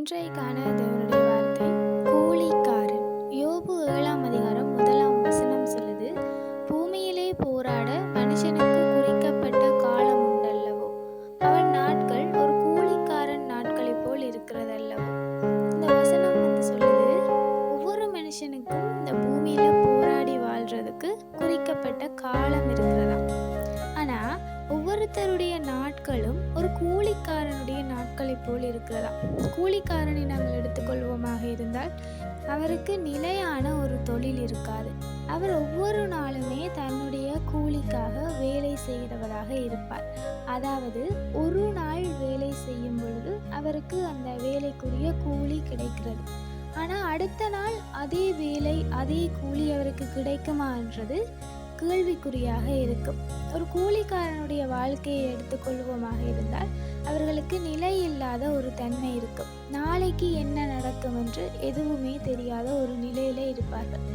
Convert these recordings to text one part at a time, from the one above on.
இன்றைக்கான தேவனுடைய வார்த்தை கூலிக்காரன். யோபு 7 1 சொல்லுது, பூமியிலே போராட மனுஷனுக்கு குறிக்கப்பட்ட காலம் உண்டல்லவோ, அவன் நாட்கள் ஒரு கூலிக்காரன் நாட்களைப் போல் இருக்கிறதல்லவோ. இந்த வசனம் சொல்லுது, ஒவ்வொரு மனுஷனுக்கும் இந்த பூமியில போராடி வாழ்றதுக்கு குறிக்கப்பட்ட காலம் இருக்கிறதா. ஆனா ஒவ்வொருத்தருடைய நாட்களும் ஒரு கூலிக்காரனுடைய நாட்களைப் போல் இருக்கிறதா. கூலிக்காரனை நாங்கள் எடுத்துக்கொள்வோமாக இருந்தால் அவருக்கு நிலையான ஒரு தொழில் இருக்காது. அவர் ஒவ்வொரு நாளுமே தன்னுடைய கூலிக்காக வேலை செய்கிறவராக இருப்பார். அதாவது ஒரு நாள் வேலை செய்யும் பொழுது அவருக்கு அந்த வேலைக்குரிய கூலி கிடைக்கிறது. ஆனால் அடுத்த நாள் அதே வேலை அதே கூலி அவருக்கு கிடைக்குமான்றது கேள்விக்குறியாக இருக்கும். ஒரு கூலிக்காரனுடைய வாழ்க்கையை எடுத்துக்கொள்வோமாக இருந்தால் அவர்களுக்கு நிலை இல்லாத ஒரு தன்மை இருக்கும். நாளைக்கு என்ன நடக்கும் என்று எதுவுமே தெரியாத ஒரு நிலையில இருப்பார்கள்.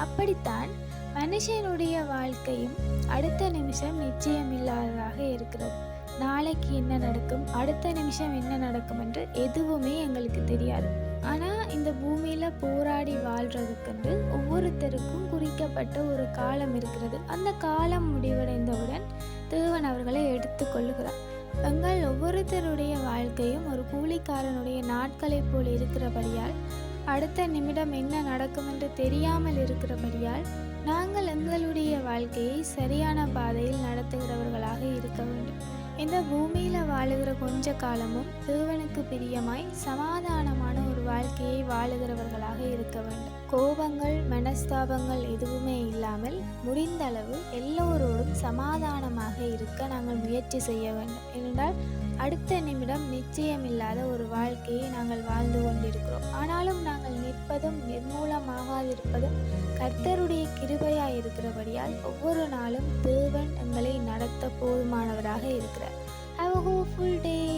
அப்படித்தான் மனுஷனுடைய வாழ்க்கையும் அடுத்த நிமிஷம் நிச்சயமில்லாததாக இருக்கிறது. நாளைக்கு என்ன நடக்கும், அடுத்த நிமிஷம் என்ன நடக்கும் என்று எதுவுமே எங்களுக்கு தெரியாது. ஆனால் இந்த பூமியில போராடி வாழ்றதுக்கென்று ஒவ்வொருத்தருக்கும் குறிக்கப்பட்ட ஒரு காலம் இருக்கிறது. அந்த காலம் முடிவடைந்தவுடன் தேவன் அவர்களை எடுத்துக்கொள்ளுகிறார். எங்கள் ஒவ்வொருத்தருடைய வாழ்க்கையும் ஒரு கூலிக்காரனுடைய நாட்களைப் போல் இருக்கிறபடியால், அடுத்த நிமிடம் என்ன நடக்கும் என்று தெரியாமல் இருக்கிறபடியால் நாங்கள் எங்களுடைய வாழ்க்கையை சரியான பாதையில் நடத்துகிறவர்களாக இருக்க வேண்டும். இந்த பூமியில வாழுகிற கொஞ்ச காலமும் தேவனுக்கு பிரியமாய் சமாதானமான ஒரு வாழ்க்கையை வாழுகிறவர்களாக இருக்க வேண்டும். கோபங்கள் மனஸ்தாபங்கள் எதுவுமே இல்லாமல் முடிந்த அளவு எல்லோரோடும் சமாதானமாக இருக்க நாங்கள் முயற்சி செய்ய வேண்டும். ஏனென்றால் அடுத்த நிமிடம் நிச்சயமில்லாத ஒரு வாழ்க்கையை நாங்கள் வாழ்ந்து கொண்டிருக்கிறோம். ஆனாலும் நாங்கள் நிற்பதும் நிர்மூலமாகாதிருப்பதும் கர்த்தருடைய கிருபையாய் இருக்கிறபடியால் ஒவ்வொரு நாளும் தேவன் எங்களை நடத்த போதுமானவராக இருக்கிறார். Have a hopeful day.